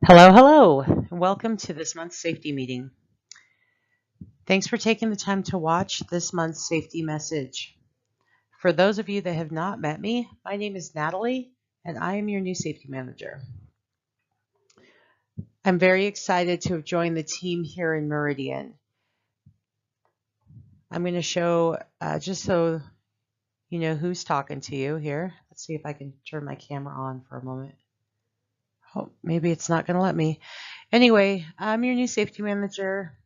Hello, hello. Welcome to this month's safety meeting. Thanks for taking the time to watch this month's safety message. For those of you that have not met me, my name is Natalie, and I am your new safety manager. I'm very excited to have joined the team here in Meridian. I'm going to show, just so you know who's talking to you here. Let's see if I can turn my camera on for a moment. Oh, maybe it's not going to let me. Anyway, I'm your new safety manager,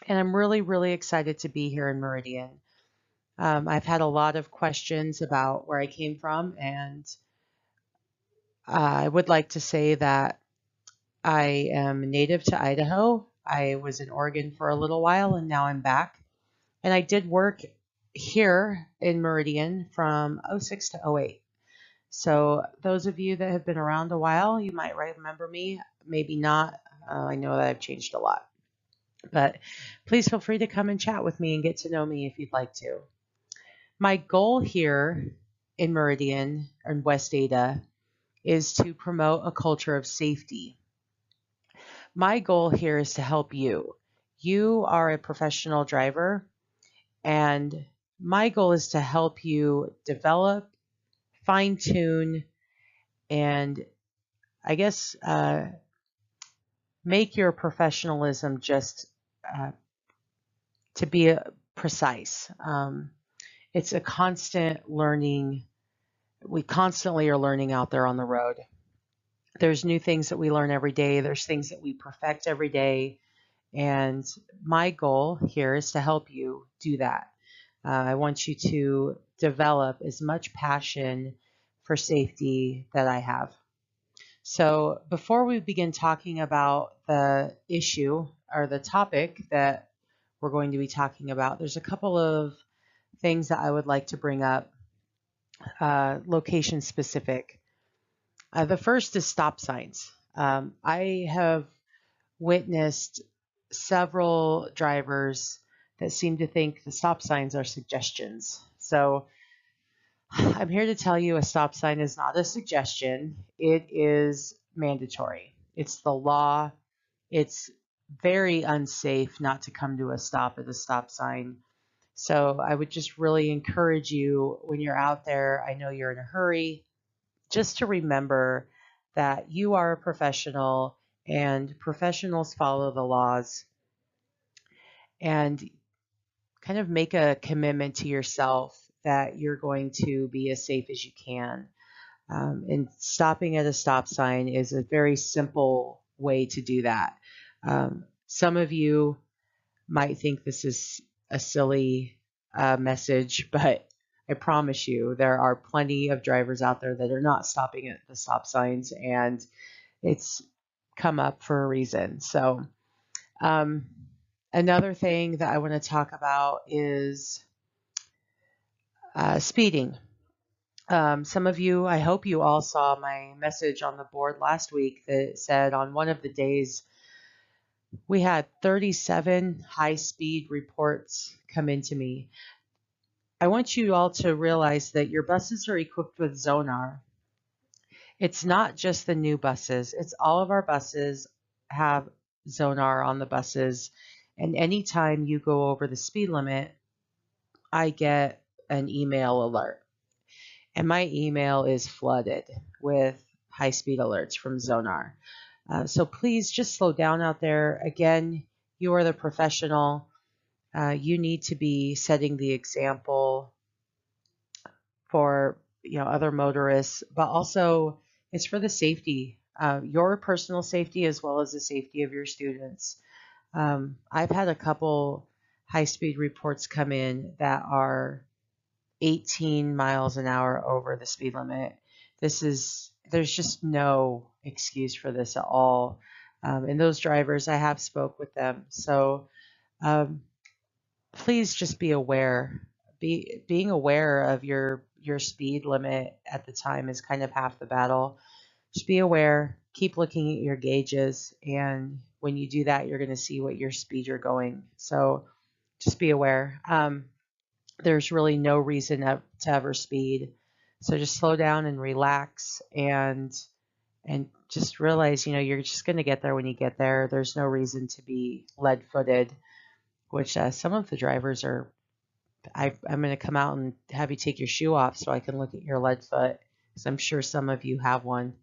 and I'm really excited to be here in Meridian. I've had a lot of questions about where I came from, and I would like to say that I am native to Idaho. I was in Oregon for a little while, and now I'm back. And I did work here in Meridian from '06 to '08. So those of you that have been around a while, you might remember me, maybe not. I know that I've changed a lot. But please feel free to come and chat with me and get to know me if you'd like to. My goal here in Meridian and West Ada is to promote a culture of safety. My goal here is to help you. You are a professional driver, and my goal is to help you develop, fine tune, and I guess make your professionalism just to be precise. It's a constant learning. We constantly are learning out there on the road. There's new things that we learn every day. There's things that we perfect every day. And my goal here is to help you do that. I want you to develop as much passion for safety that I have. So before we begin talking about the issue or the topic that we're going to be talking about, there's a couple of things that I would like to bring up, location specific. The first is stop signs. I have witnessed several drivers that seem to think the stop signs are suggestions. So I'm here to tell you a stop sign is not a suggestion. It is mandatory. It's the law. It's very unsafe not to come to a stop at a stop sign. So I would just really encourage you when you're out there, I know you're in a hurry, just to remember that you are a professional and professionals follow the laws, and kind of make a commitment to yourself that you're going to be as safe as you can. And stopping at a stop sign is a very simple way to do that. Some of you might think this is a silly message, but I promise you there are plenty of drivers out there that are not stopping at the stop signs, and it's come up for a reason. So another thing that I want to talk about is speeding. Some of you, I hope you all saw my message on the board last week that said on one of the days we had 37 high-speed reports come into me. I want you all to realize that your buses are equipped with Zonar. It's not just the new buses. It's all of our buses have Zonar on the buses. And anytime you go over the speed limit, I get an email alert. And my email is flooded with high-speed alerts from Zonar. So please just slow down out there. Again, you are the professional. You need to be setting the example for other motorists, but also it's for the safety, your personal safety as well as the safety of your students. I've had a couple high-speed reports come in that are 18 miles an hour over the speed limit. There's just no excuse for this at all. And those drivers, I have spoke with them. So please just be aware. Being aware of your speed limit at the time is kind of half the battle. Just be aware, keep looking at your gauges, and when you do that, you're going to see what your speed you're going. So just be aware. There's really no reason to ever speed. So just slow down and relax and and just realize, you're just going to get there when you get there. There's no reason to be lead-footed, which some of the drivers are. I'm going to come out and have you take your shoe off so I can look at your lead foot, because I'm sure some of you have one.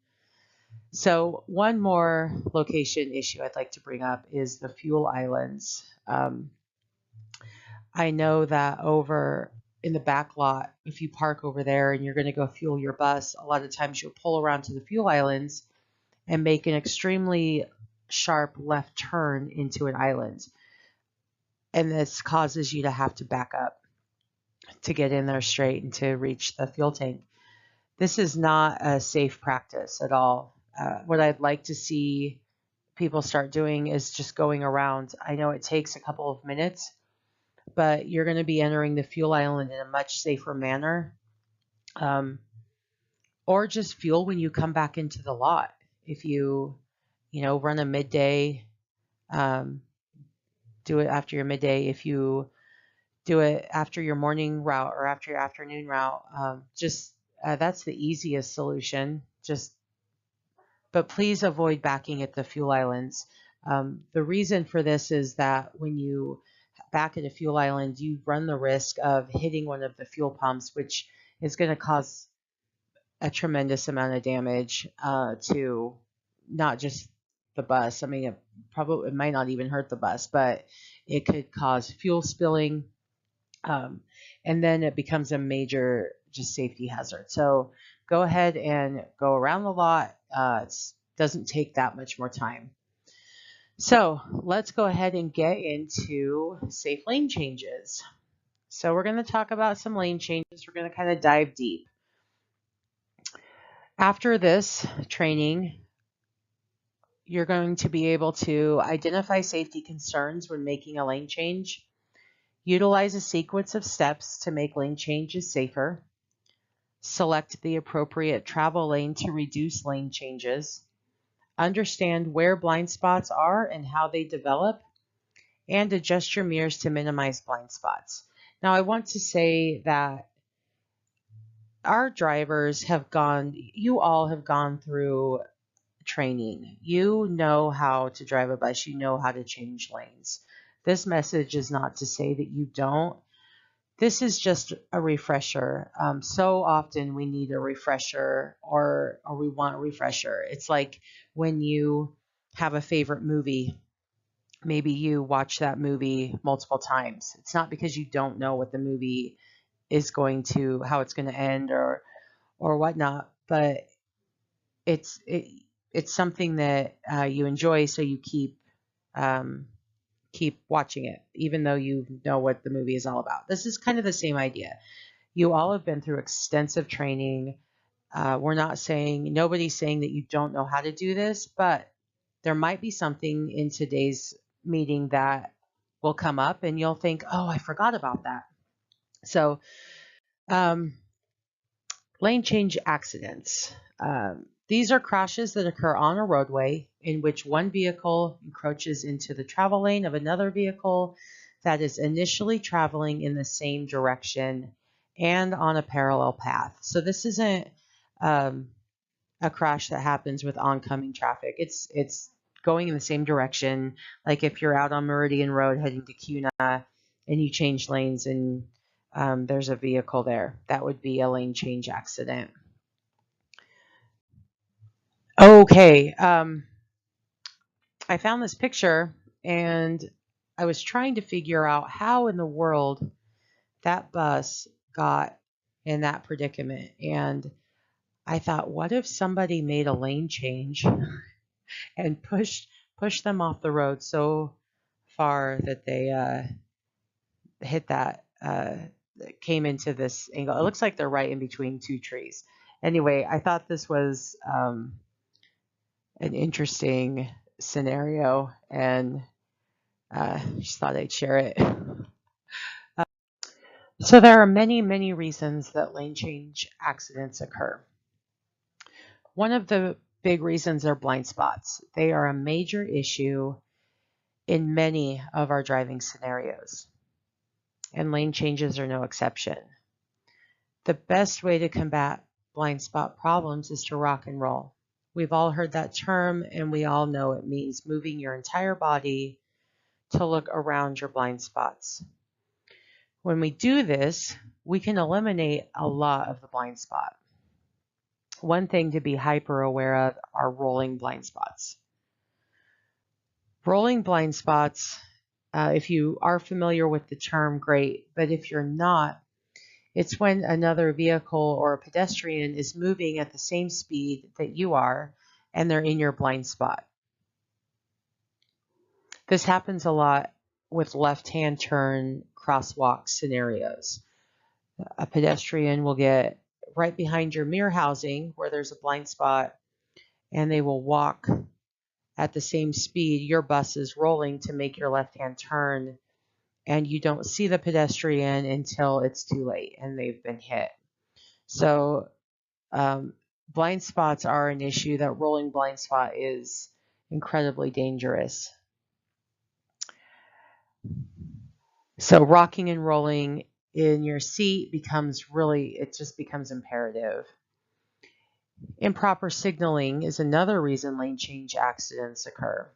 So one more location issue I'd like to bring up is the fuel islands. I know that over in the back lot, if you park over there and you're going to go fuel your bus, a lot of times you'll pull around to the fuel islands and make an extremely sharp left turn into an island. And this causes you to have to back up to get in there straight and to reach the fuel tank. This is not a safe practice at all. What I'd like to see people start doing is just going around. I know it takes a couple of minutes, but you're going to be entering the fuel island in a much safer manner. Or just fuel when you come back into the lot. If you, run a midday, do it after your midday. If you do it after your morning route or after your afternoon route, that's the easiest solution. But please avoid backing at the fuel islands. The reason for this is that when you back at a fuel island, you run the risk of hitting one of the fuel pumps, which is going to cause a tremendous amount of damage to not just the bus. I mean, it might not even hurt the bus, but it could cause fuel spilling, and then it becomes a major just safety hazard. So go ahead and go around the lot. It doesn't take that much more time. So let's go ahead and get into safe lane changes. So we're going to talk about some lane changes. We're going to kind of dive deep. After this training, you're going to be able to identify safety concerns when making a lane change, utilize a sequence of steps to make lane changes safer, select the appropriate travel lane to reduce lane changes, understand where blind spots are and how they develop, and adjust your mirrors to minimize blind spots. Now, I want to say that our drivers you all have gone through training. You know how to drive a bus, you know how to change lanes. This message is not to say that you don't. This is just a refresher. So often we need a refresher or we want a refresher. It's like when you have a favorite movie, maybe you watch that movie multiple times. It's not because you don't know what the movie is how it's going to end or whatnot, but it's something that you enjoy, so you keep watching it, even though you know what the movie is all about. This is kind of the same idea. You all have been through extensive training. Nobody's saying that you don't know how to do this, but there might be something in today's meeting that will come up and you'll think, oh, I forgot about that. So, lane change accidents. These are crashes that occur on a roadway in which one vehicle encroaches into the travel lane of another vehicle that is initially traveling in the same direction and on a parallel path. So this isn't a crash that happens with oncoming traffic. It's going in the same direction. Like if you're out on Meridian Road heading to Cuna and you change lanes and there's a vehicle there, that would be a lane change accident. Okay, I found this picture and I was trying to figure out how in the world that bus got in that predicament. And I thought, what if somebody made a lane change and pushed them off the road so far that they hit that, came into this angle. It looks like they're right in between two trees. Anyway, I thought this was an interesting scenario, and just thought I'd share it. So there are many, many reasons that lane change accidents occur. One of the big reasons are blind spots. They are a major issue in many of our driving scenarios, and lane changes are no exception. The best way to combat blind spot problems is to rock and roll. We've all heard that term, and we all know it means moving your entire body to look around your blind spots. When we do this, we can eliminate a lot of the blind spot. One thing to be hyper aware of are rolling blind spots. Rolling blind spots, if you are familiar with the term, great, but if you're not, it's when another vehicle or a pedestrian is moving at the same speed that you are, and they're in your blind spot. This happens a lot with left-hand turn crosswalk scenarios. A pedestrian will get right behind your mirror housing where there's a blind spot, and they will walk at the same speed your bus is rolling to make your left-hand turn, and you don't see the pedestrian until it's too late and they've been hit. So blind spots are an issue. That rolling blind spot is incredibly dangerous. So rocking and rolling in your seat it just becomes imperative. Improper signaling is another reason lane change accidents occur.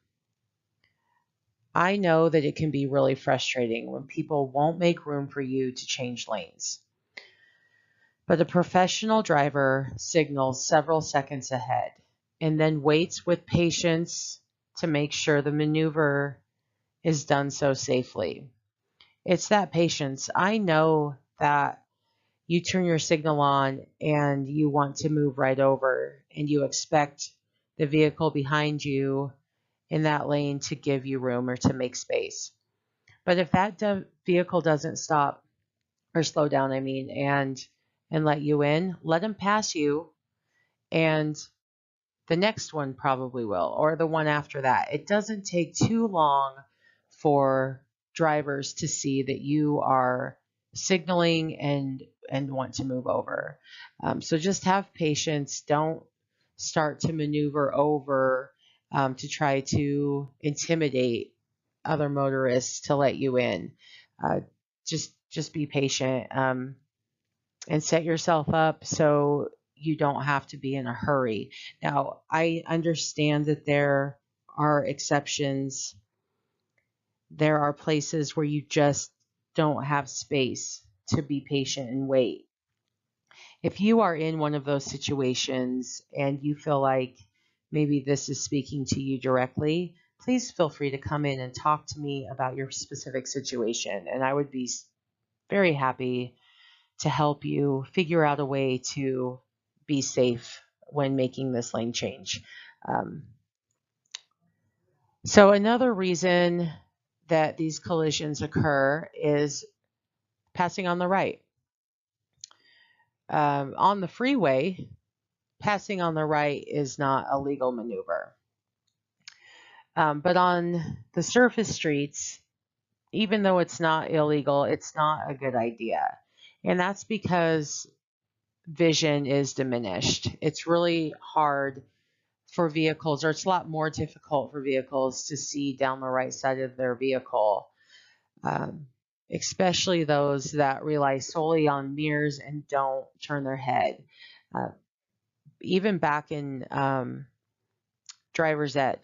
I know that it can be really frustrating when people won't make room for you to change lanes. But a professional driver signals several seconds ahead and then waits with patience to make sure the maneuver is done so safely. It's that patience. I know that you turn your signal on and you want to move right over, and you expect the vehicle behind you in that lane to give you room or to make space. But if that vehicle doesn't stop or slow down, and let you in, let them pass you, and the next one probably will, or the one after that. It doesn't take too long for drivers to see that you are signaling and want to move over. So just have patience. Don't start to maneuver over to try to intimidate other motorists to let you in. Just be patient and set yourself up so you don't have to be in a hurry. Now, I understand that there are exceptions. There are places where you just don't have space to be patient and wait. If you are in one of those situations and you feel like maybe this is speaking to you directly, please feel free to come in and talk to me about your specific situation. And I would be very happy to help you figure out a way to be safe when making this lane change. So another reason that these collisions occur is passing on the right. On the freeway, passing on the right is not a legal maneuver. But on the surface streets, even though it's not illegal, it's not a good idea. And that's because vision is diminished. It's really hard for vehicles, or it's a lot more difficult for vehicles to see down the right side of their vehicle, especially those that rely solely on mirrors and don't turn their head. Even back in driver's ed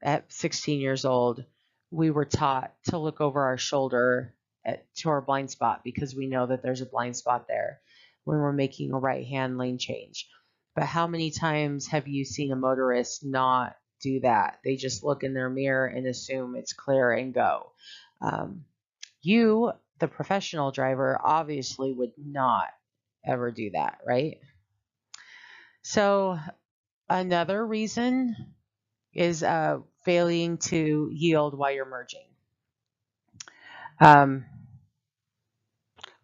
at 16 years old, we were taught to look over our shoulder to our blind spot because we know that there's a blind spot there when we're making a right-hand lane change. But how many times have you seen a motorist not do that? They just look in their mirror and assume it's clear and go. You, the professional driver, obviously would not ever do that, right? So another reason is failing to yield while you're merging.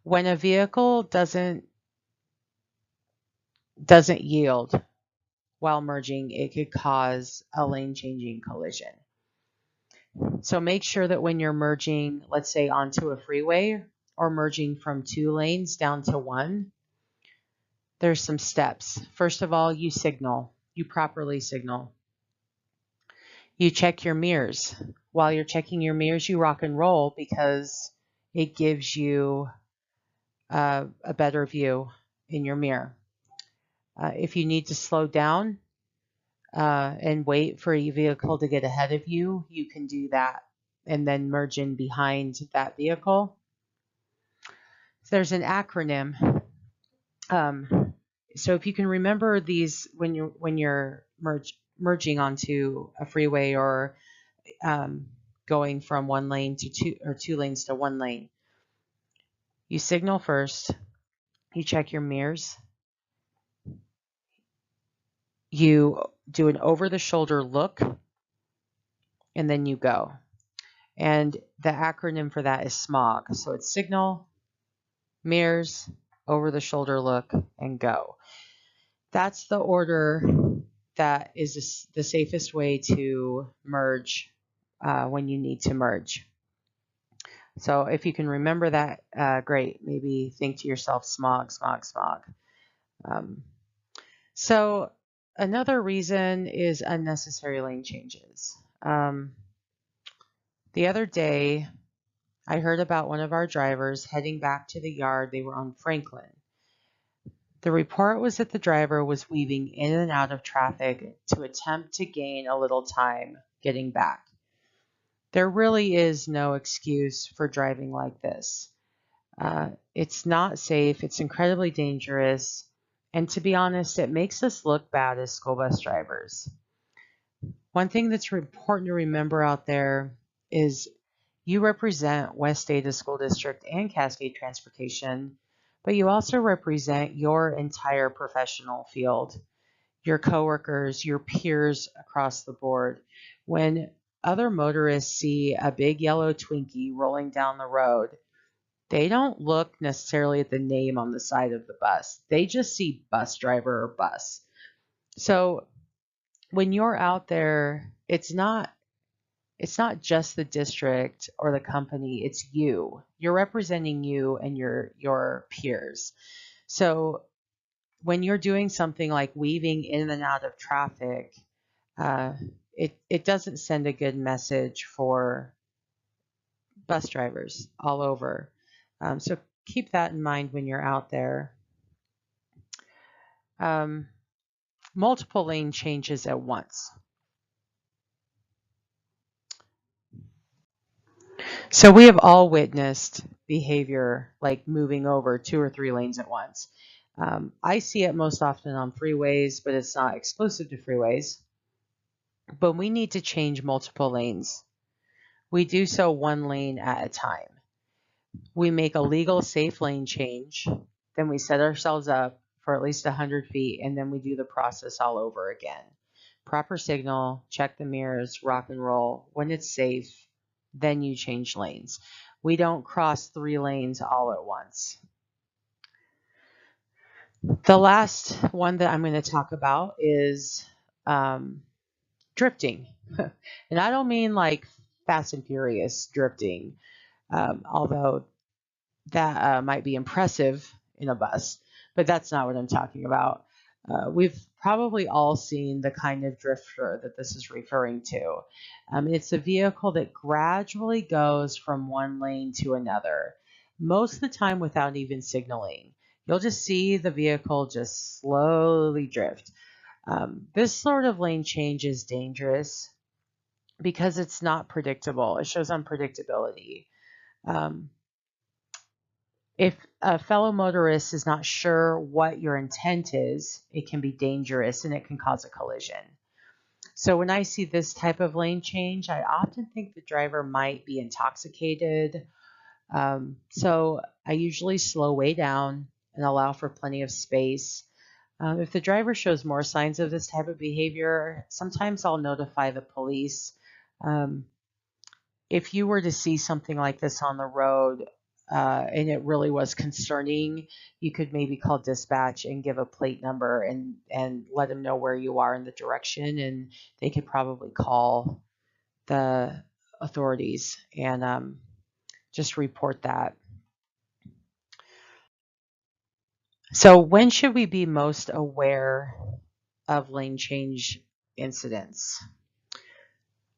When a vehicle doesn't yield while merging, it could cause a lane changing collision. So make sure that when you're merging, let's say onto a freeway or merging from 2 lanes down to 1, there's some steps. First of all, you signal. You properly signal. You check your mirrors. While you're checking your mirrors, you rock and roll because it gives you a better view in your mirror. If you need to slow down, and wait for a vehicle to get ahead of you, you can do that and then merge in behind that vehicle. There's an acronym. So if you can remember these when you're merging onto a freeway or going from one lane to two lanes to one lane, you signal first, you check your mirrors, you do an over-the-shoulder look, and then you go. And the acronym for that is SMOG. So it's signal, mirrors, over-the-shoulder look, and go. That's the order that is the safest way to merge when you need to merge. So if you can remember that, great. Maybe think to yourself, smog, smog, smog. So another reason is unnecessary lane changes. The other day, I heard about one of our drivers heading back to the yard. They were on Franklin. The report was that the driver was weaving in and out of traffic to attempt to gain a little time getting back. There really is no excuse for driving like this. It's not safe, it's incredibly dangerous, and to be honest, it makes us look bad as school bus drivers. One thing that's important to remember out there is you represent West Ada School District and Cascade Transportation, but you also represent your entire professional field, your coworkers, your peers across the board. When other motorists see a big yellow Twinkie rolling down the road, they don't look necessarily at the name on the side of the bus. They just see bus driver or bus. So when you're out there, it's not just the district or the company, it's you. You're representing you and your peers. So when you're doing something like weaving in and out of traffic, it doesn't send a good message for bus drivers all over. So keep that in mind when you're out there. Multiple lane changes at once. So we have all witnessed behavior like moving over 2 or 3 lanes at once. I see it most often on freeways, but it's not exclusive to freeways. But we need to change multiple lanes. We do so one lane at a time. We make a legal safe lane change, then we set ourselves up for at least 100 feet, and then we do the process all over again. Proper signal, check the mirrors, rock and roll. When it's safe, then you change lanes. We don't cross 3 lanes all at once. The last one that I'm going to talk about is drifting. And I don't mean like Fast and Furious drifting, although that might be impressive in a bus, but that's not what I'm talking about. We've probably all seen the kind of drifter that this is referring to. It's a vehicle that gradually goes from one lane to another, most of the time without even signaling. You'll just see the vehicle just slowly drift. This sort of lane change is dangerous because it's not predictable. It shows unpredictability. If a fellow motorist is not sure what your intent is, it can be dangerous and it can cause a collision. So when I see this type of lane change, I often think the driver might be intoxicated. So I usually slow way down and allow for plenty of space. If the driver shows more signs of this type of behavior, sometimes I'll notify the police. If you were to see something like this on the road, and it really was concerning, you could maybe call dispatch and give a plate number and let them know where you are in the direction, and they could probably call the authorities and just report that. So when should we be most aware of lane change incidents?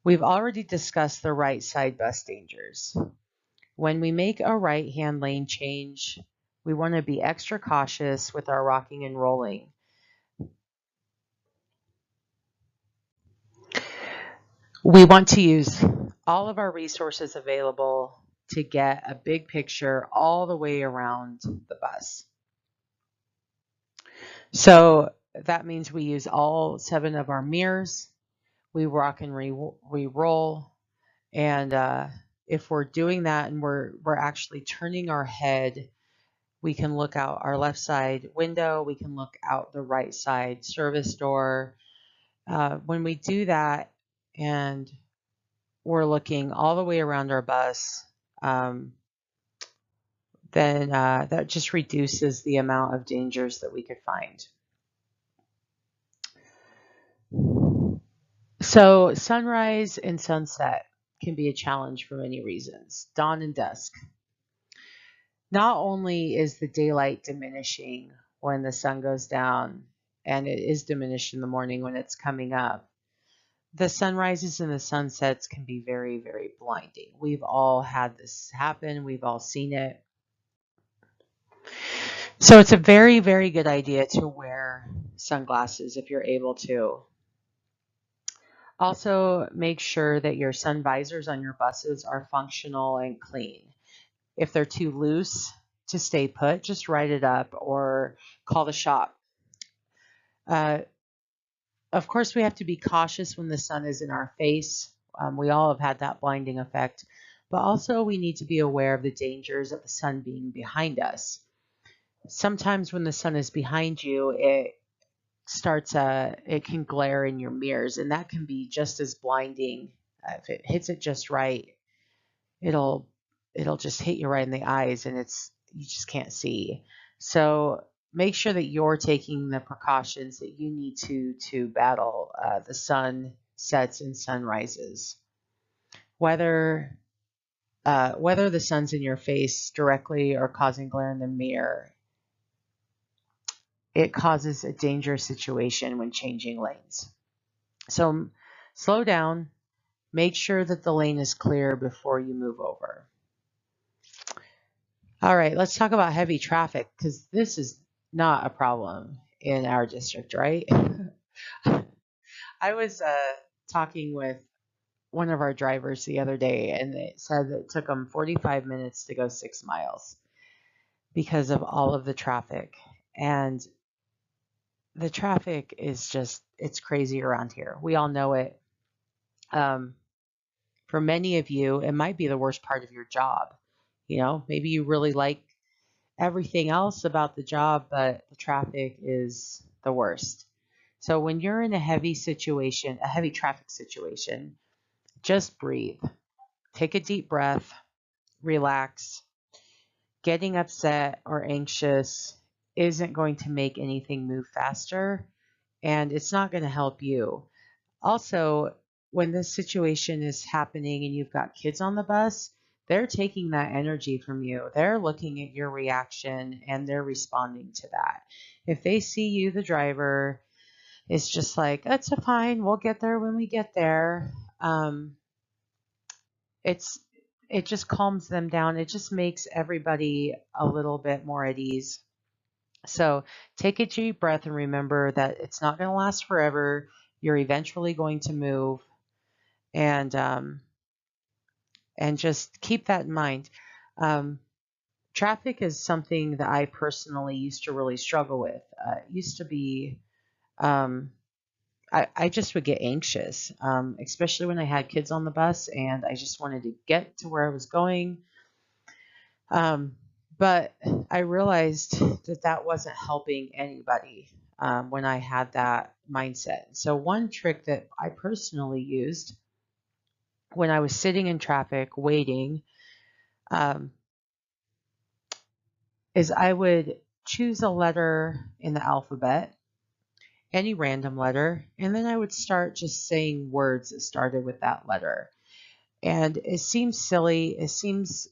We've already discussed the right side bus dangers. When we make a right-hand lane change, we want to be extra cautious with our rocking and rolling. We want to use all of our resources available to get a big picture all the way around the bus. So that means we use all 7 of our mirrors. We rock and re-roll. And if we're doing that and we're actually turning our head, we can look out our left side window. We can look out the right side service door. When we do that and we're looking all the way around our bus, then that just reduces the amount of dangers that we could find. So sunrise and sunset can be a challenge for many reasons. Dawn and dusk. Not only is the daylight diminishing when the sun goes down, and it is diminished in the morning when it's coming up, the sunrises and the sunsets can be very, very blinding. We've all had this happen. We've all seen it. So it's a very, very good idea to wear sunglasses if you're able to. Also, make sure that your sun visors on your buses are functional and clean. If they're too loose to stay put, just write it up or call the shop. Of course, we have to be cautious when the sun is in our face. We all have had that blinding effect, but also we need to be aware of the dangers of the sun being behind us. Sometimes when the sun is behind you, it can glare in your mirrors, and that can be just as blinding. If it hits it just right, it'll just hit you right in the eyes, and you just can't see. So make sure that you're taking the precautions that you need to battle the sunsets and sunrises. Whether the sun's in your face directly or causing glare in the mirror, it causes a dangerous situation when changing lanes. So slow down, make sure that the lane is clear before you move over. All right, let's talk about heavy traffic because this is not a problem in our district, right? I was talking with one of our drivers the other day, and it said that it took them 45 minutes to go 6 miles because of all of the traffic. And the traffic is it's crazy around here. We all know it. For many of you, it might be the worst part of your job. Maybe you really like everything else about the job, but the traffic is the worst. So when you're in a heavy traffic situation, just breathe. Take a deep breath, relax. Getting upset or anxious isn't going to make anything move faster, and it's not going to help you. Also, when this situation is happening and you've got kids on the bus, they're taking that energy from you. They're looking at your reaction and they're responding to that. If they see you, the driver, is just like, that's fine, we'll get there when we get there. It just calms them down. It just makes everybody a little bit more at ease. So take a deep breath and remember that it's not going to last forever. You're eventually going to move, and just keep that in mind. Traffic is something that I personally used to really struggle with. It used to be, I just would get anxious, especially when I had kids on the bus and I just wanted to get to where I was going. But I realized that wasn't helping anybody when I had that mindset. So one trick that I personally used when I was sitting in traffic waiting is I would choose a letter in the alphabet, any random letter, and then I would start just saying words that started with that letter. And it seems silly, it seems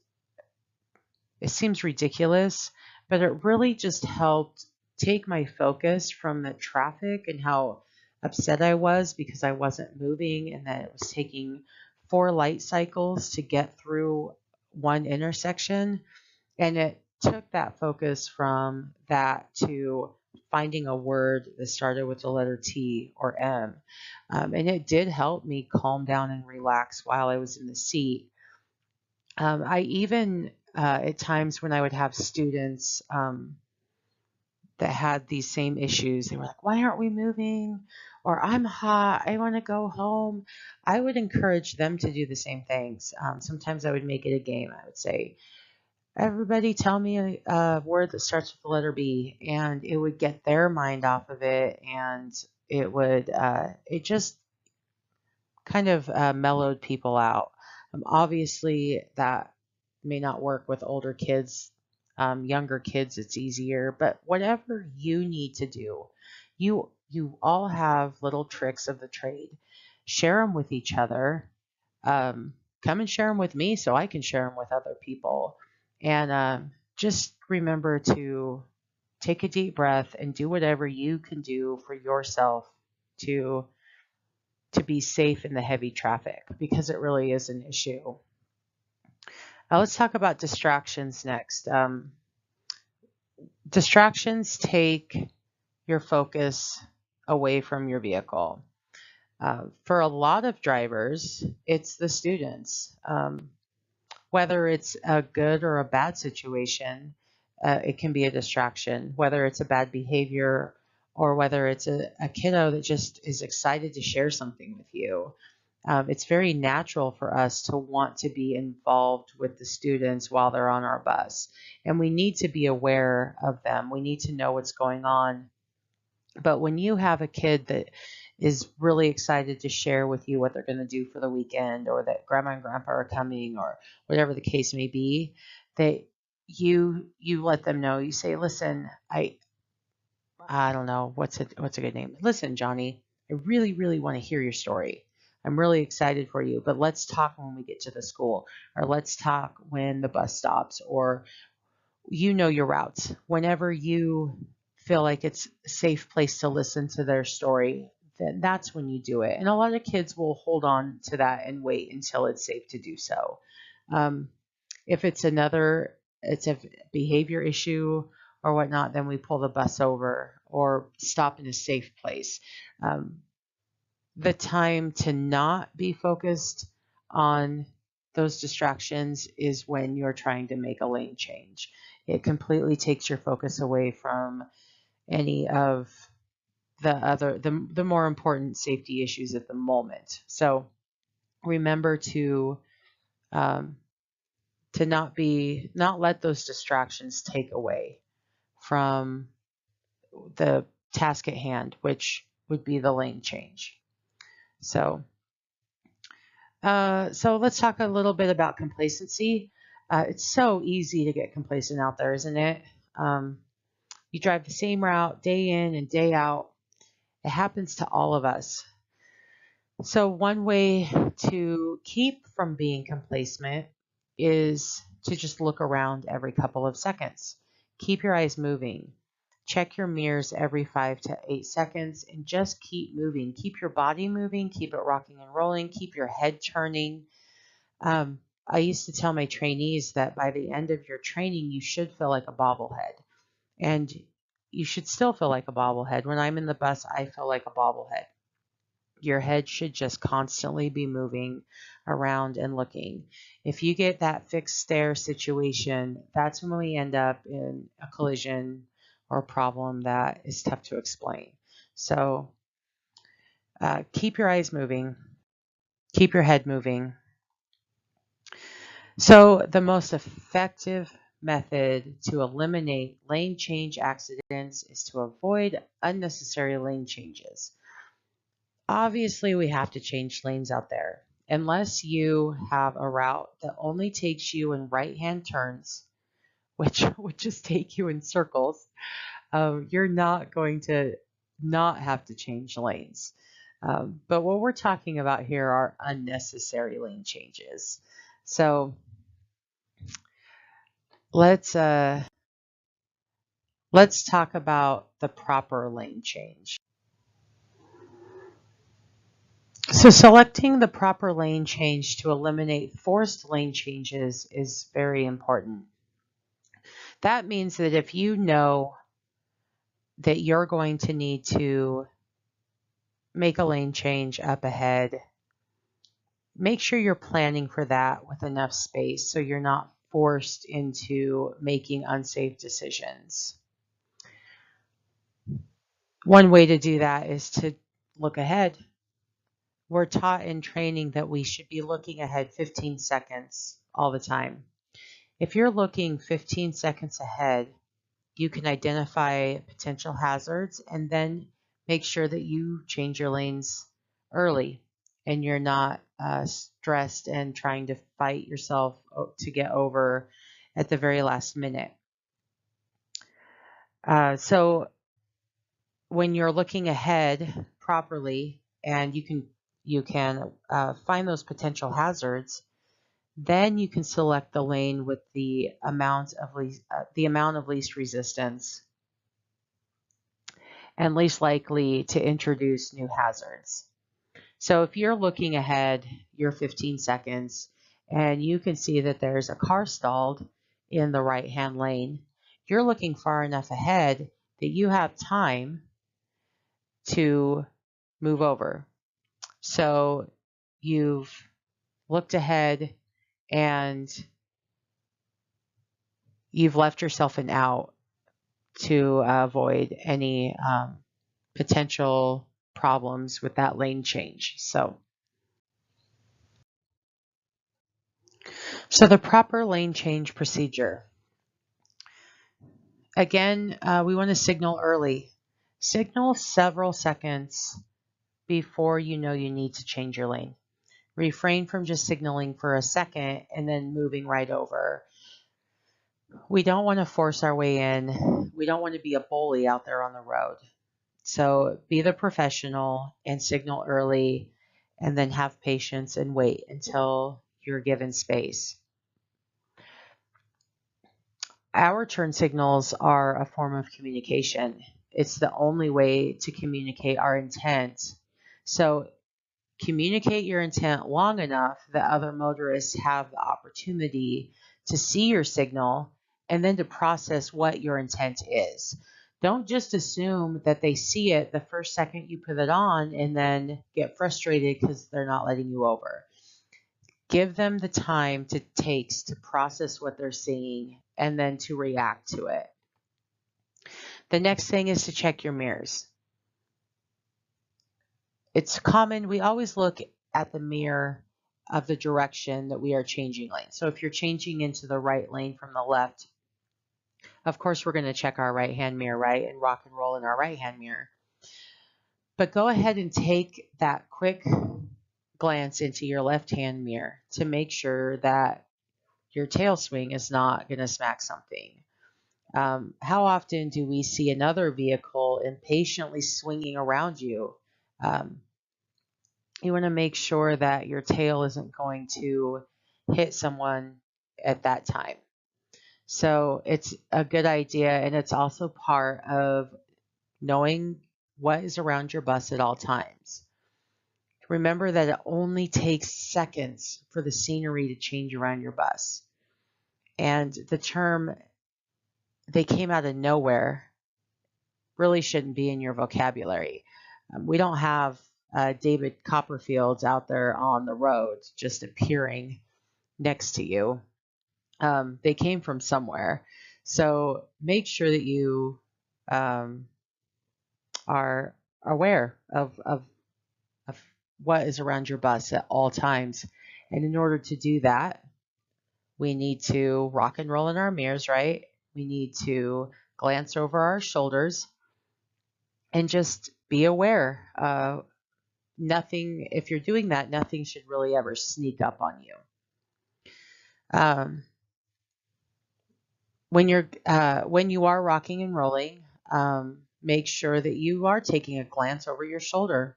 ridiculous, but it really just helped take my focus from the traffic and how upset I was because I wasn't moving and that it was taking 4 light cycles to get through one intersection. And it took that focus from that to finding a word that started with the letter T or M. And it did help me calm down and relax while I was in the seat. I even, at times when I would have students that had these same issues, they were like, why aren't we moving? Or I'm hot, I want to go home. I would encourage them to do the same things. Sometimes I would make it a game. I would say, everybody tell me a word that starts with the letter B, and it would get their mind off of it, and it just kind of mellowed people out. Obviously, that may not work with older kids. Younger kids, it's easier, but whatever you need to do, you all have little tricks of the trade. Share them with each other. Come and share them with me so I can share them with other people. And just remember to take a deep breath and do whatever you can do for yourself to be safe in the heavy traffic, because it really is an issue. Let's talk about distractions next. Distractions take your focus away from your vehicle. For a lot of drivers, it's the students. Whether it's a good or a bad situation, it can be a distraction. Whether it's a bad behavior or whether it's a kiddo that just is excited to share something with you. It's very natural for us to want to be involved with the students while they're on our bus. And we need to be aware of them. We need to know what's going on. But when you have a kid that is really excited to share with you what they're going to do for the weekend, or that grandma and grandpa are coming, or whatever the case may be, that you let them know. You say, listen, I don't know what's a good name. Listen, Johnny, I really, really want to hear your story. I'm really excited for you, but let's talk when we get to the school, or let's talk when the bus stops, or you know your routes. Whenever you feel like it's a safe place to listen to their story, then that's when you do it. And a lot of kids will hold on to that and wait until it's safe to do so. Um, if it's a behavior issue or whatnot, then we pull the bus over or stop in a safe place. Um, the time to not be focused on those distractions is when you're trying to make a lane change. It completely takes your focus away from any of the more important safety issues at the moment. So remember um, to not let those distractions take away from the task at hand, which would be the lane change. So let's talk a little bit about complacency. It's so easy to get complacent out there, isn't it? Um, you drive the same route day in and day out. It happens to all of us. So one way to keep from being complacent is to just look around every couple of seconds. Keep your eyes moving. Check your mirrors every 5 to 8 seconds and just keep moving. Keep your body moving, keep it rocking and rolling, keep your head turning. I used to tell my trainees that by the end of your training, you should feel like a bobblehead. And you should still feel like a bobblehead. When I'm in the bus, I feel like a bobblehead. Your head should just constantly be moving around and looking. If you get that fixed stare situation, that's when we end up in a collision or a problem that is tough to explain. So keep your eyes moving, keep your head moving. So the most effective method to eliminate lane change accidents is to avoid unnecessary lane changes. Obviously, we have to change lanes out there. Unless you have a route that only takes you in right-hand turns, which would just take you in circles, you're not going to not have to change lanes. But what we're talking about here are unnecessary lane changes. So let's talk about the proper lane change. So selecting the proper lane change to eliminate forced lane changes is very important. That means that if you know that you're going to need to make a lane change up ahead, make sure you're planning for that with enough space so you're not forced into making unsafe decisions. One way to do that is to look ahead. We're taught in training that we should be looking ahead 15 seconds all the time. If you're looking 15 seconds ahead, you can identify potential hazards and then make sure that you change your lanes early and you're not stressed and trying to fight yourself to get over at the very last minute. So when you're looking ahead properly and you can find those potential hazards, then you can select the lane with the amount of least resistance and least likely to introduce new hazards. So if you're looking ahead, you're 15 seconds, and you can see that there's a car stalled in the right-hand lane, you're looking far enough ahead that you have time to move over. So you've looked ahead and you've left yourself an out to avoid any potential problems with that lane change. So the proper lane change procedure. Again, we want to signal early. Signal several seconds before you know you need to change your lane. Refrain from just signaling for a second and then moving right over. We don't want to force our way in. We don't want to be a bully out there on the road. So be the professional and signal early and then have patience and wait until you're given space. Our turn signals are a form of communication. It's the only way to communicate our intent. So communicate your intent long enough that other motorists have the opportunity to see your signal and then to process what your intent is. Don't just assume that they see it the first second you put it on and then get frustrated because they're not letting you over. Give them the time it takes to process what they're seeing and then to react to it. The next thing is to check your mirrors. It's common, we always look at the mirror of the direction that we are changing lane. So if you're changing into the right lane from the left, of course we're going to check our right-hand mirror, right, and rock and roll in our right-hand mirror. But go ahead and take that quick glance into your left-hand mirror to make sure that your tail swing is not going to smack something. How often do we see another vehicle impatiently swinging around you? You want to make sure that your tail isn't going to hit someone at that time. So it's a good idea, and it's also part of knowing what is around your bus at all times. Remember that it only takes seconds for the scenery to change around your bus. And the term "they came out of nowhere" really shouldn't be in your vocabulary. We don't have David Copperfields out there on the road just appearing next to you. They came from somewhere. So make sure that you are aware of what is around your bus at all times. And in order to do that, we need to rock and roll in our mirrors, right? We need to glance over our shoulders and just be aware. Nothing, if you're doing that, nothing should really ever sneak up on you. When you are rocking and rolling, make sure that you are taking a glance over your shoulder.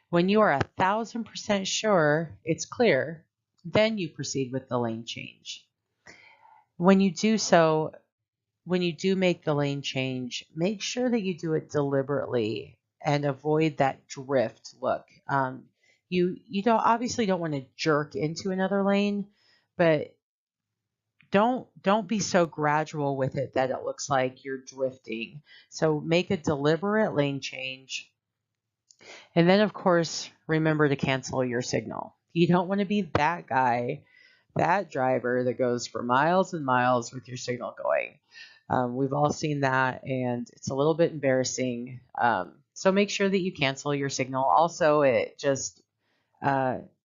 When you are 1,000% sure it's clear, then you proceed with the lane change. When you do make the lane change, make sure that you do it deliberately and avoid that drift look. You don't obviously don't want to jerk into another lane, but don't be so gradual with it that it looks like you're drifting. So make a deliberate lane change. And then, of course, remember to cancel your signal. You don't want to be that guy, that driver that goes for miles and miles with your signal going. We've all seen that, and it's a little bit embarrassing. So make sure that you cancel your signal. Also, it just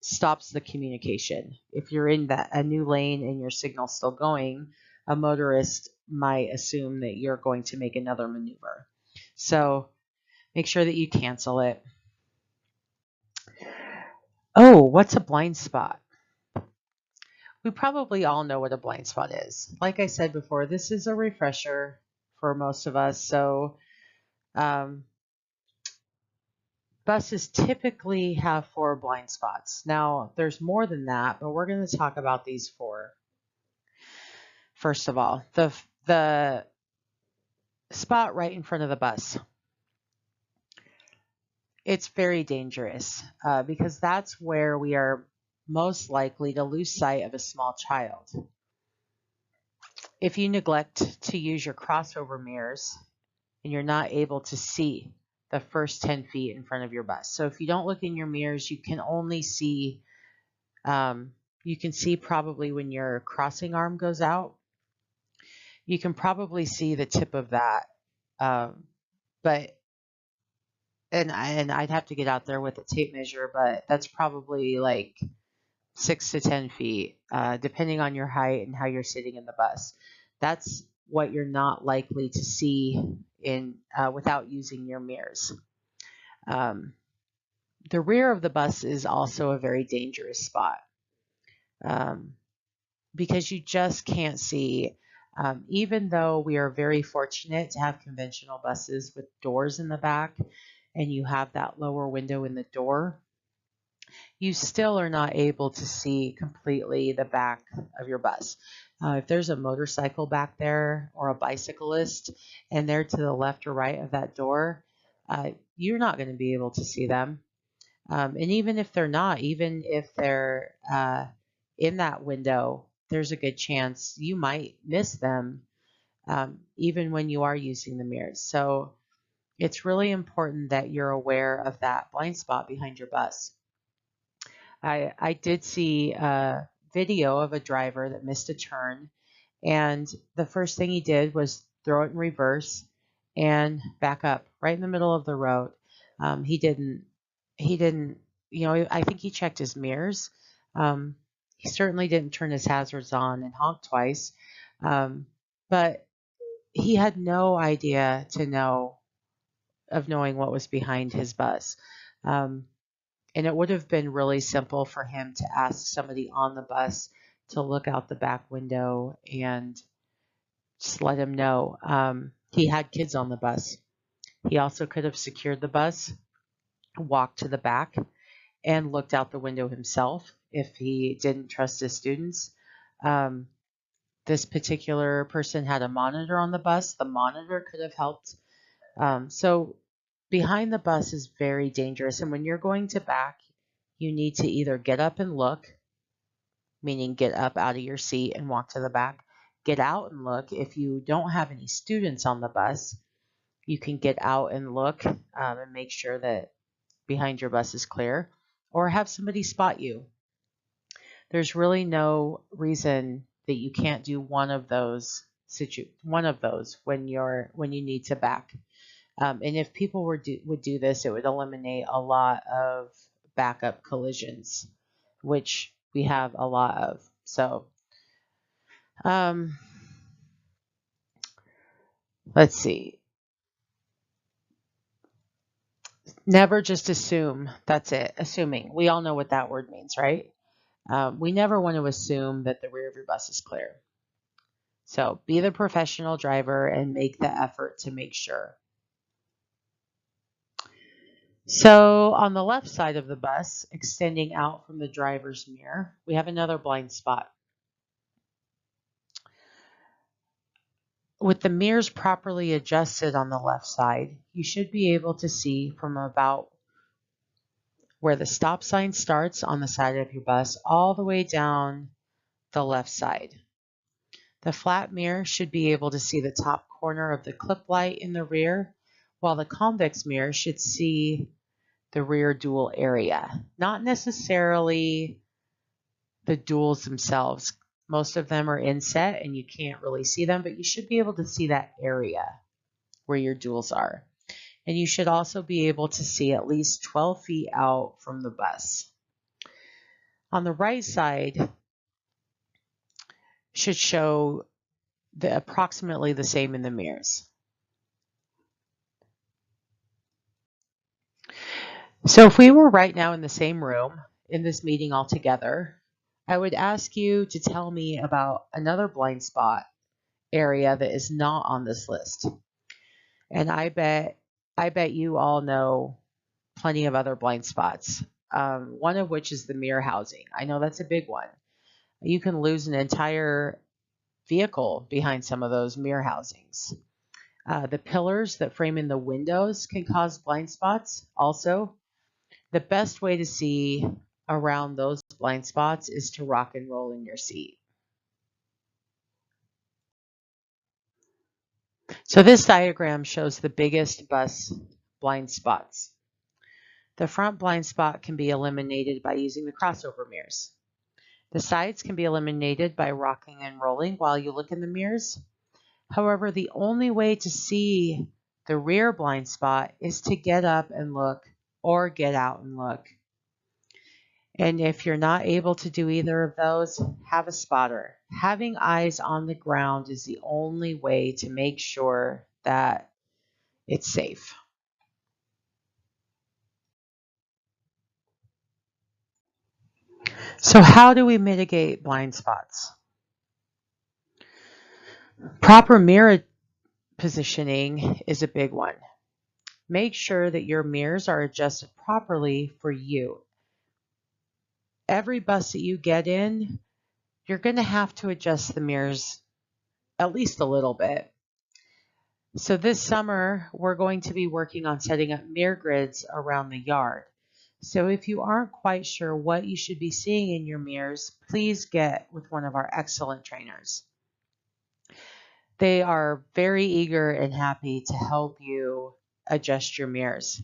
stops the communication. If you're in a new lane and your signal's still going, a motorist might assume that you're going to make another maneuver. So make sure that you cancel it. Oh, what's a blind spot? We probably all know what a blind spot is. Like I said before, this is a refresher for most of us. So um, buses typically have 4 blind spots. Now, there's more than that, but we're going to talk about these 4. First of all, the spot right in front of the bus. It's very dangerous because that's where we are most likely to lose sight of a small child. If you neglect to use your crossover mirrors and you're not able to see the first 10 feet in front of your bus. So if you don't look in your mirrors, you can only see, you can see probably when your crossing arm goes out. You can probably see the tip of that. But I'd have to get out there with a tape measure, but that's probably like 6 to 10 feet, depending on your height and how you're sitting in the bus. That's what you're not likely to see in without using your mirrors. Um, the rear of the bus is also a very dangerous spot um, because you just can't see. Even though we are very fortunate to have conventional buses with doors in the back and you have that lower window in the door, you still are not able to see completely the back of your bus. If there's a motorcycle back there or a bicyclist and they're to the left or right of that door, you're not going to be able to see them. And even if they're not, even if they're in that window, there's a good chance you might miss them, even when you are using the mirrors. So it's really important that you're aware of that blind spot behind your bus. I did see a video of a driver that missed a turn, and the first thing he did was throw it in reverse and back up right in the middle of the road. He didn't, I think he checked his mirrors. Um, he certainly didn't turn his hazards on and honk twice, um, but he had no idea of knowing what was behind his bus. Um, and it would have been really simple for him to ask somebody on the bus to look out the back window and just let him know. He had kids on the bus. He also could have secured the bus, walked to the back, and looked out the window himself if he didn't trust his students. Um, this particular person had a monitor on the bus. The monitor could have helped. So behind the bus is very dangerous. And when you're going to back, you need to either get up and look, meaning get up out of your seat and walk to the back. Get out and look. If you don't have any students on the bus, you can get out and look and make sure that behind your bus is clear, or have somebody spot you. There's really no reason that you can't do one of those when you need to back. And if people would do this, it would eliminate a lot of backup collisions, which we have a lot of. So um, let's see. Never just assume. That's it. Assuming. We all know what that word means, right? We never want to assume that the rear of your bus is clear. So be the professional driver and make the effort to make sure. So on the left side of the bus, extending out from the driver's mirror, we have another blind spot. With the mirrors properly adjusted on the left side, you should be able to see from about where the stop sign starts on the side of your bus all the way down the left side. The flat mirror should be able to see the top corner of the clip light in the rear, while the convex mirror should see the rear dual area, not necessarily the duals themselves. Most of them are inset and you can't really see them, but you should be able to see that area where your duals are. And you should also be able to see at least 12 feet out from the bus. On the right side should show approximately the same in the mirrors. So if we were right now in the same room in this meeting all together, I would ask you to tell me about another blind spot area that is not on this list. And I bet you all know plenty of other blind spots. One of which is the mirror housing. I know that's a big one. You can lose an entire vehicle behind some of those mirror housings. The pillars that frame in the windows can cause blind spots also. The best way to see around those blind spots is to rock and roll in your seat. So this diagram shows the biggest bus blind spots. The front blind spot can be eliminated by using the crossover mirrors. The sides can be eliminated by rocking and rolling while you look in the mirrors. However, the only way to see the rear blind spot is to get up and look or get out and look. And if you're not able to do either of those, have a spotter. Having eyes on the ground is the only way to make sure that it's safe. So how do we mitigate blind spots? Proper mirror positioning is a big one. Make sure that your mirrors are adjusted properly for you. Every bus that you get in, you're going to have to adjust the mirrors at least a little bit. So this summer, we're going to be working on setting up mirror grids around the yard. So if you aren't quite sure what you should be seeing in your mirrors, please get with one of our excellent trainers. They are very eager and happy to help you adjust your mirrors.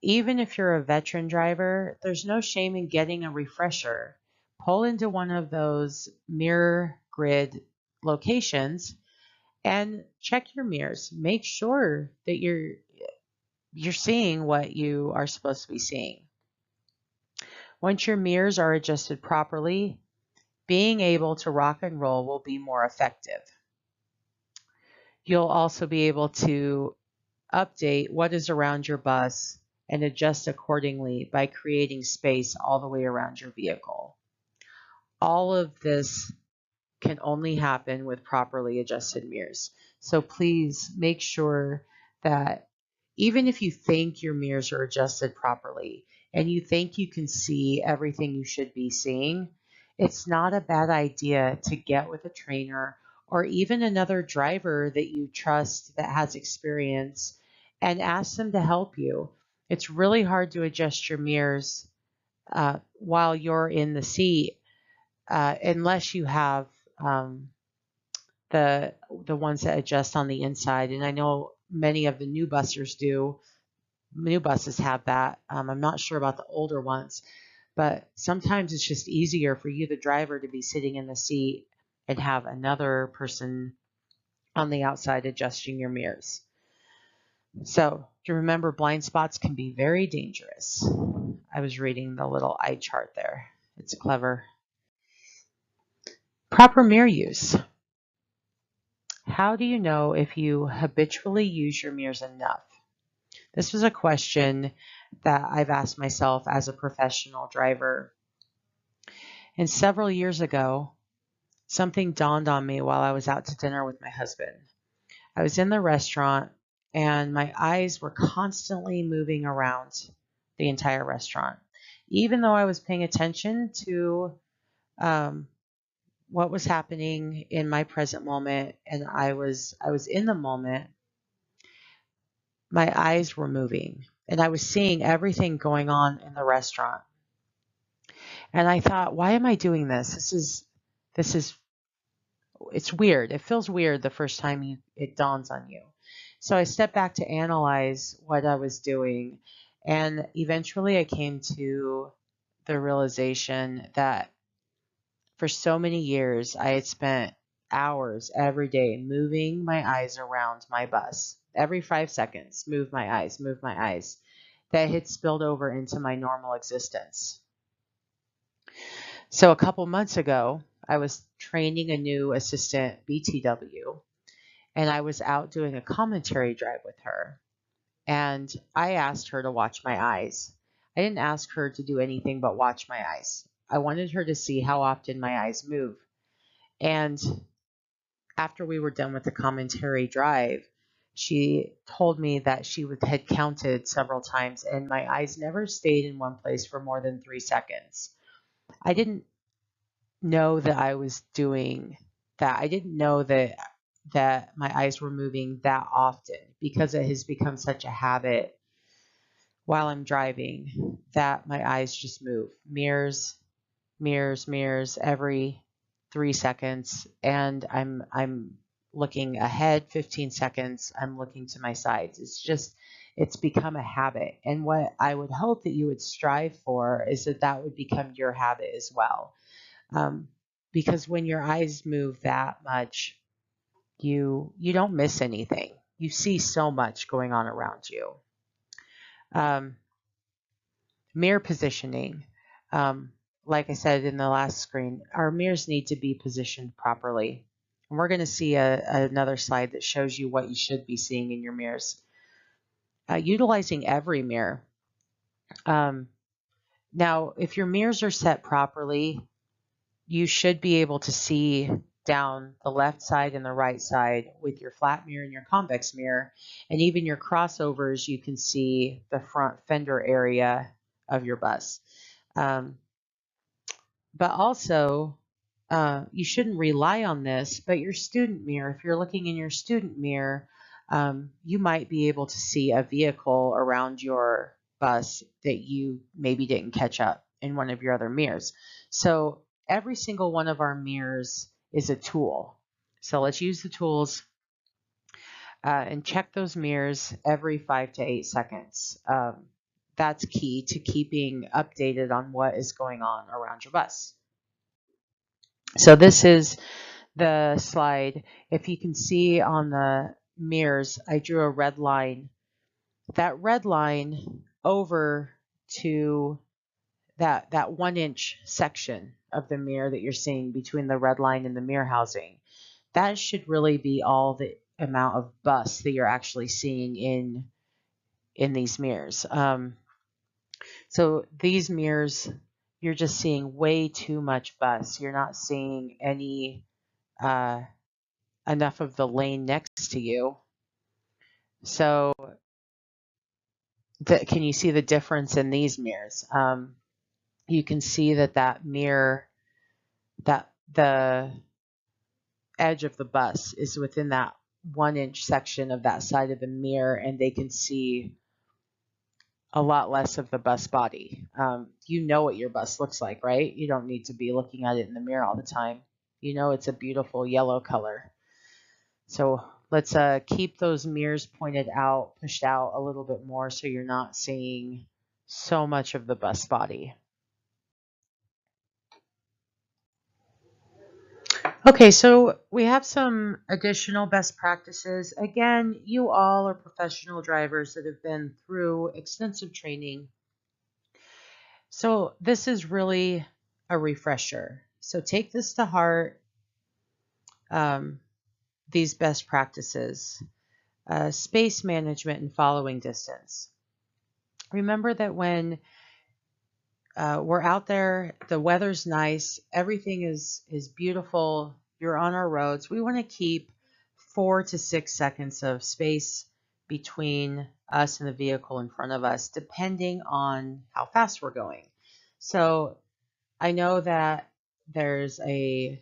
Even if you're a veteran driver, there's no shame in getting a refresher. Pull into one of those mirror grid locations and check your mirrors. Make sure that you're seeing what you are supposed to be seeing. Once your mirrors are adjusted properly, being able to rock and roll will be more effective. You'll also be able to update what is around your bus and adjust accordingly by creating space all the way around your vehicle. All of this can only happen with properly adjusted mirrors. So please make sure that even if you think your mirrors are adjusted properly and you think you can see everything you should be seeing, it's not a bad idea to get with a trainer or even another driver that you trust that has experience and ask them to help you. It's really hard to adjust your mirrors while you're in the seat unless you have um, the ones that adjust on the inside. And I know many of the new buses do. New buses have that. I'm not sure about the older ones, but sometimes it's just easier for you, the driver, to be sitting in the seat and have another person on the outside adjusting your mirrors. So to remember, blind spots can be very dangerous. I was reading the little eye chart there. It's clever. Proper mirror use. How do you know if you habitually use your mirrors enough? This was a question that I've asked myself as a professional driver. And several years ago, something dawned on me while I was out to dinner with my husband. I was in the restaurant and my eyes were constantly moving around the entire restaurant. Even though I was paying attention to what was happening in my present moment and I was in the moment, my eyes were moving and I was seeing everything going on in the restaurant. And I thought, why am I doing this? This is it's weird. It feels weird the first time it dawns on you. So I stepped back to analyze what I was doing, and eventually I came to the realization that for so many years I had spent hours every day moving my eyes around my bus. Every 5 seconds, move my eyes, move my eyes. That had spilled over into my normal existence. So a couple months ago, I was training a new assistant BTW, and I was out doing a commentary drive with her. And I asked her to watch my eyes. I didn't ask her to do anything but watch my eyes. I wanted her to see how often my eyes move. And after we were done with the commentary drive, she told me that had counted several times, and my eyes never stayed in one place for more than 3 seconds. I didn't know that I was doing that. I didn't know that my eyes were moving that often because it has become such a habit while I'm driving that my eyes just move. Mirrors, mirrors, mirrors every 3 seconds, and I'm looking ahead 15 seconds. I'm looking to my sides. It's become a habit. And what I would hope that you would strive for is that would become your habit as well. Um, because when your eyes move that much, you don't miss anything. You see so much going on around you. Um, Mirror positioning. Um, like I said in the last screen, our mirrors need to be positioned properly. And we're going to see another slide that shows you what you should be seeing in your mirrors. Utilizing every mirror. Um, Now, if your mirrors are set properly, you should be able to see down the left side and the right side with your flat mirror and your convex mirror. And even your crossovers, you can see the front fender area of your bus. Um, but also, you shouldn't rely on this, but your student mirror, if you're looking in your student mirror, you might be able to see a vehicle around your bus that you maybe didn't catch up in one of your other mirrors. So every single one of our mirrors is a tool. So let's use the tools and check those mirrors every 5 to 8 seconds. That's key to keeping updated on what is going on around your bus. So this is the slide. If you can see on the mirrors, I drew a red line. That red line over to that 1 inch section of the mirror that you're seeing between the red line and the mirror housing, that should really be all the amount of bus that you're actually seeing in these mirrors. So these mirrors, you're just seeing way too much bus. You're not seeing any enough of the lane next to you. So can you see the difference in these mirrors? You can see that mirror, that the edge of the bus is within that 1 inch section of that side of the mirror, and they can see a lot less of the bus body. You know what your bus looks like, right? You don't need to be looking at it in the mirror all the time. You know it's a beautiful yellow color. So let's keep those mirrors pointed out, pushed out a little bit more so you're not seeing so much of the bus body. Okay, so we have some additional best practices. Again, you all are professional drivers that have been through extensive training. So this is really a refresher. So take this to heart, these best practices. Space management and following distance. Remember that when we're out there, the weather's nice, everything is beautiful, you're on our roads, we want to keep 4 to 6 seconds of space between us and the vehicle in front of us, depending on how fast we're going. So I know that there's the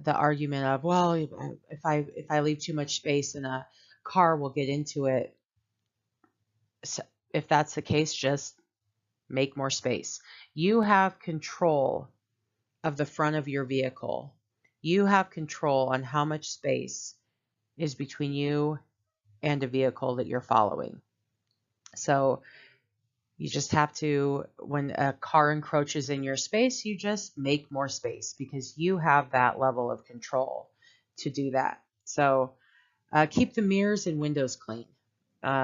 argument of, well, if I leave too much space, then a car will get into it. So if that's the case, just make more space. You have control of the front of your vehicle. You have control on how much space is between you and a vehicle that you're following. So you just have to, when a car encroaches in your space, you just make more space because you have that level of control to do that. So keep the mirrors and windows clean.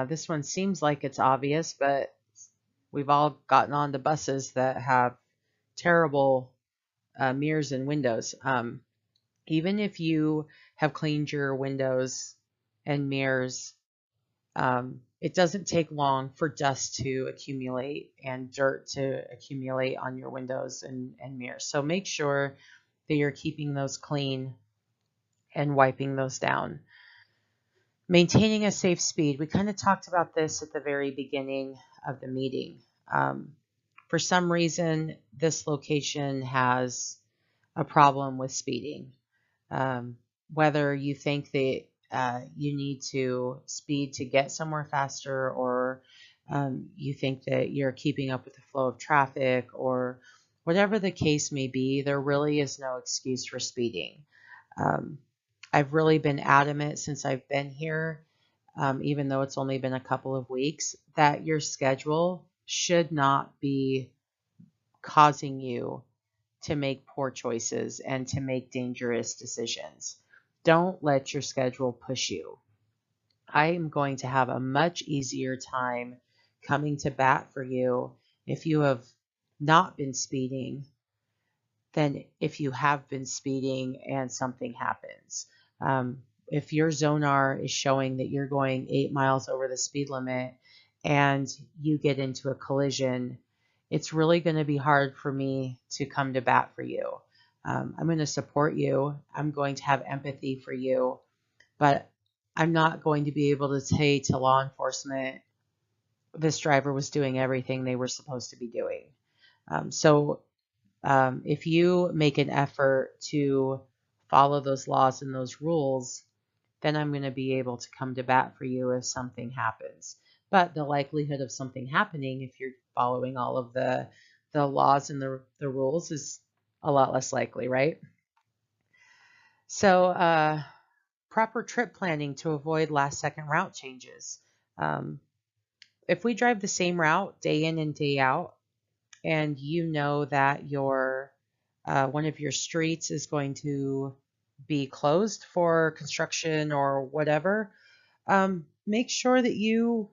This one seems like it's obvious, but we've all gotten on the buses that have terrible mirrors and windows. Even if you have cleaned your windows and mirrors, it doesn't take long for dust to accumulate and dirt to accumulate on your windows and mirrors. So make sure that you're keeping those clean and wiping those down. Maintaining a safe speed. We kind of talked about this at the very beginning of the meeting. For some reason, this location has a problem with speeding. Whether you think that you need to speed to get somewhere faster, or you think that you're keeping up with the flow of traffic, or whatever the case may be, there really is no excuse for speeding. Um, I've really been adamant since I've been here, even though it's only been a couple of weeks, that your schedule should not be causing you to make poor choices and to make dangerous decisions. Don't let your schedule push you. I am going to have a much easier time coming to bat for you if you have not been speeding than if you have been speeding and something happens. If your Zonar is showing that you're going 8 miles over the speed limit and you get into a collision, it's really going to be hard for me to come to bat for you. I'm going to support you. I'm going to have empathy for you, but I'm not going to be able to say to law enforcement, this driver was doing everything they were supposed to be doing. If you make an effort to follow those laws and those rules, then I'm going to be able to come to bat for you if something happens. But the likelihood of something happening, if you're following all of the laws and the rules, is a lot less likely, right? So proper trip planning to avoid last second route changes. If we drive the same route day in and day out, and you know that your one of your streets is going to be closed for construction or whatever, make sure that you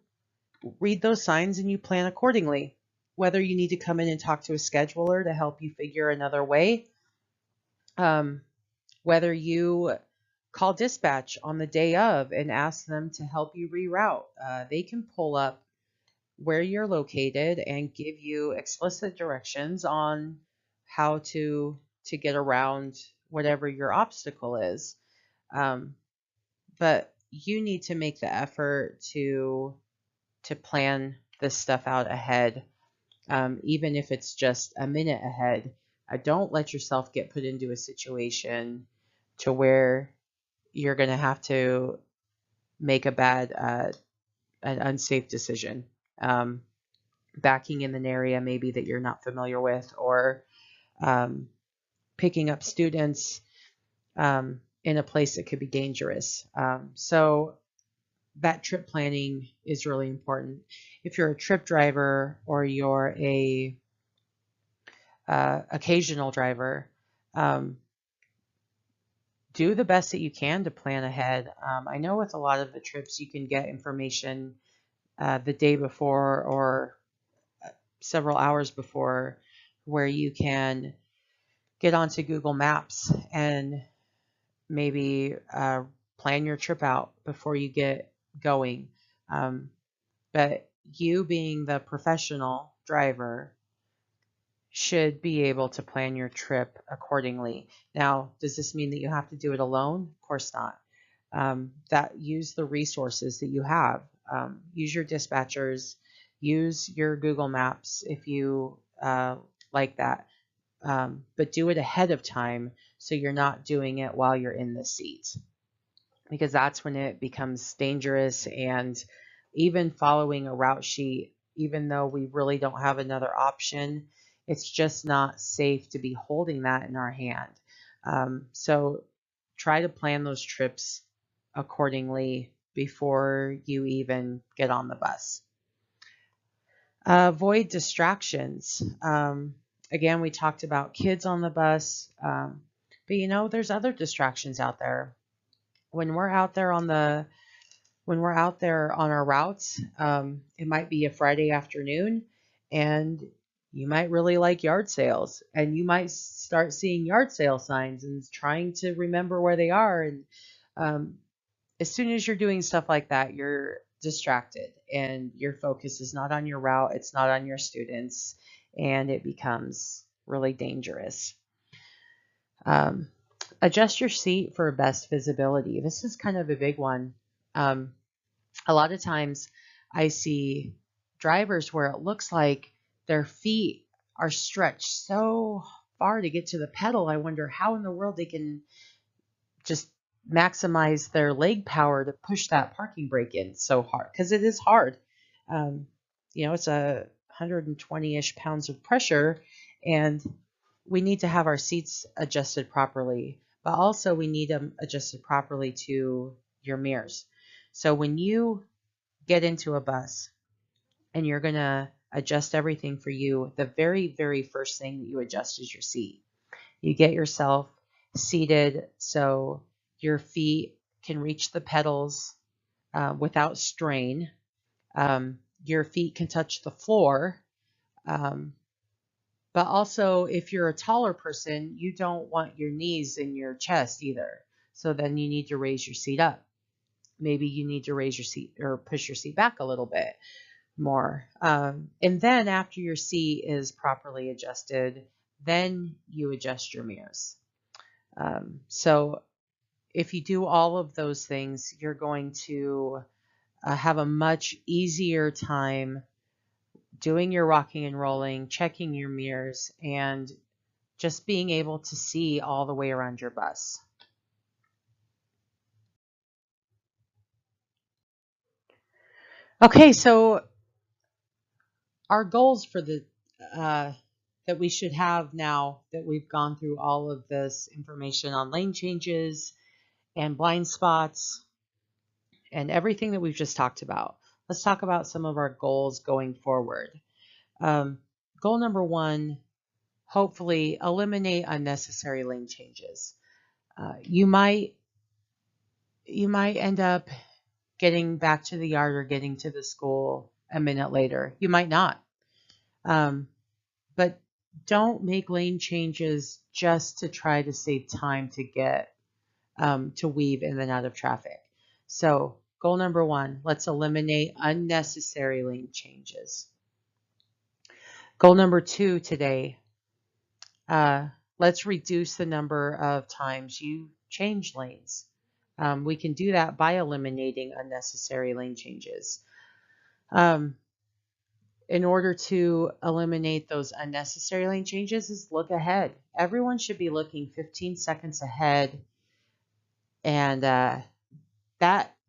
read those signs and you plan accordingly. Whether you need to come in and talk to a scheduler to help you figure another way, whether you call dispatch on the day of and ask them to help you reroute, they can pull up where you're located and give you explicit directions on how to get around whatever your obstacle is. But you need to make the effort to plan this stuff out ahead, even if it's just a minute ahead. Don't let yourself get put into a situation to where you're going to have to make a bad, an unsafe decision. Backing in an area maybe that you're not familiar with, or picking up students in a place that could be dangerous. So that trip planning is really important. If you're a trip driver or you're a occasional driver, do the best that you can to plan ahead. I know with a lot of the trips you can get information the day before or several hours before, where you can get onto Google Maps and maybe plan your trip out before you get going. But you, being the professional driver, should be able to plan your trip accordingly. Now, does this mean that you have to do it alone? Of course not. That use the resources that you have. Use your dispatchers. Use your Google Maps if you like that. But do it ahead of time so you're not doing it while you're in the seat, because that's when it becomes dangerous. And even following a route sheet, even though we really don't have another option, it's just not safe to be holding that in our hand. So try to plan those trips accordingly before you even get on the bus. Avoid distractions. Again, we talked about kids on the bus, but there's other distractions out there. When we're out there on our routes, it might be a Friday afternoon, and you might really like yard sales, and you might start seeing yard sale signs and trying to remember where they are. And um, as soon as you're doing stuff like that, you're distracted, and your focus is not on your route, it's not on your students, and it becomes really dangerous. Um, Adjust your seat for best visibility. This is kind of a big one. Um, a lot of times I see drivers where it looks like their feet are stretched so far to get to the pedal. I wonder how in the world they can just maximize their leg power to push that parking brake in so hard, because it is hard. Um, it's 120-ish pounds of pressure, and we need to have our seats adjusted properly, but also we need them adjusted properly to your mirrors. So when you get into a bus and you're going to adjust everything for you, the very, very first thing that you adjust is your seat. You get yourself seated so your feet can reach the pedals without strain. Your feet can touch the floor. Um, but also, if you're a taller person, you don't want your knees in your chest either. So then you need to raise your seat up. Maybe you need to raise your seat or push your seat back a little bit more. And then after your seat is properly adjusted, then you adjust your mirrors. So if you do all of those things, you're going to have a much easier time doing your rocking and rolling, checking your mirrors, and just being able to see all the way around your bus. Okay, so our goals for the that we should have now that we've gone through all of this information on lane changes and blind spots and everything that we've just talked about. Let's talk about some of our goals going forward. Um, Goal number one, hopefully eliminate unnecessary lane changes. You might end up getting back to the yard or getting to the school a minute later. You might not. Um, but don't make lane changes just to try to save time to get to weave in and out of traffic. So goal number one, let's eliminate unnecessary lane changes. Goal number two today, let's reduce the number of times you change lanes. We can do that by eliminating unnecessary lane changes. Um, in order to eliminate those unnecessary lane changes is look ahead. Everyone should be looking 15 seconds ahead, and that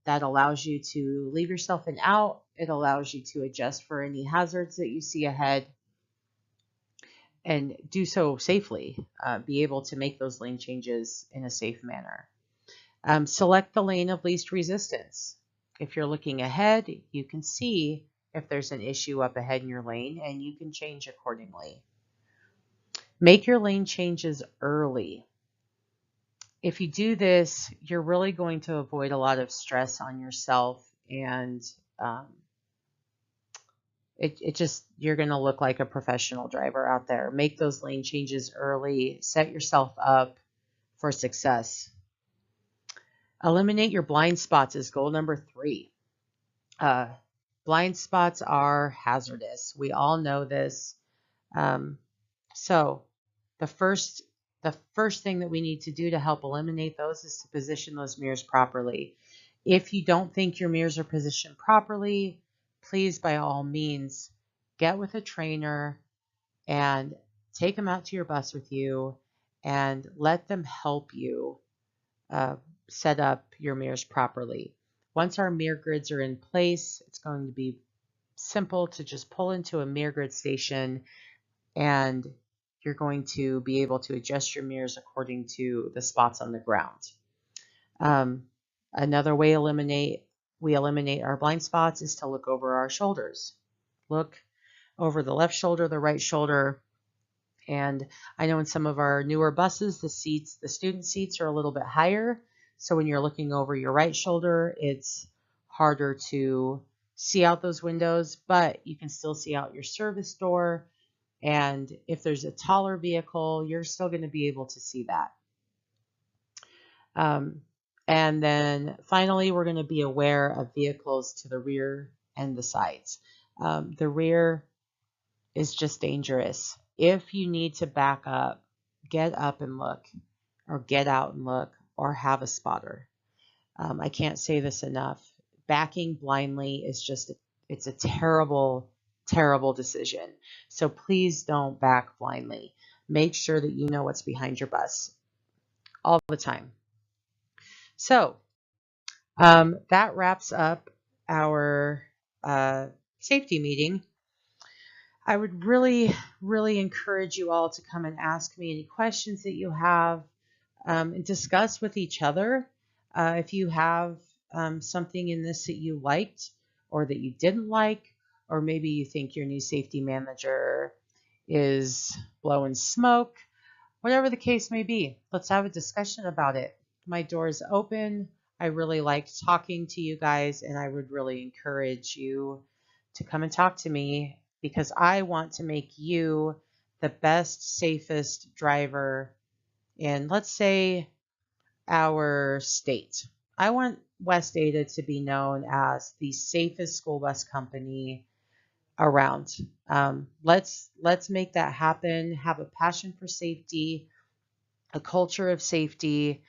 allows you to leave yourself an out. It allows you to adjust for any hazards that you see ahead and do so safely. Be able to make those lane changes in a safe manner. Select the lane of least resistance. If you're looking ahead, you can see if there's an issue up ahead in your lane, and you can change accordingly. Make your lane changes early. If you do this, you're really going to avoid a lot of stress on yourself, and you're going to look like a professional driver out there. Make those lane changes early. Set yourself up for success. Eliminate your blind spots is goal number three. Blind spots are hazardous. We all know this. So the first thing that we need to do to help eliminate those is to position those mirrors properly. If you don't think your mirrors are positioned properly, please, by all means, get with a trainer and take them out to your bus with you and let them help you set up your mirrors properly. Once our mirror grids are in place, it's going to be simple to just pull into a mirror grid station, and you're going to be able to adjust your mirrors according to the spots on the ground. Another way we eliminate our blind spots is to look over our shoulders. Look over the left shoulder, the right shoulder. And I know in some of our newer buses, the student seats are a little bit higher. So when you're looking over your right shoulder, it's harder to see out those windows, but you can still see out your service door. And if there's a taller vehicle, you're still going to be able to see that. And then finally, we're going to be aware of vehicles to the rear and the sides. The rear is just dangerous. If you need to back up, get up and look, or get out and look, or have a spotter. I can't say this enough. Backing blindly is it's a terrible, terrible decision. So please don't back blindly. Make sure that you know what's behind your bus all the time. So that wraps up our safety meeting. I would really, really encourage you all to come and ask me any questions that you have and discuss with each other. If you have something in this that you liked or that you didn't like, or maybe you think your new safety manager is blowing smoke, whatever the case may be, let's have a discussion about it. My door is open. I really liked talking to you guys, and I would really encourage you to come and talk to me because I want to make you the best, safest driver in, let's say, our state. I want West Ada to be known as the safest school bus company around. Let's make that happen. Have a passion for safety, a culture of safety,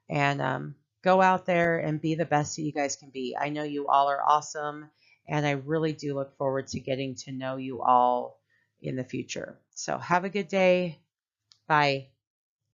and go out there and be the best that you guys can be. I know you all are awesome, and I really do look forward to getting to know you all in the future. So have a good day. Bye.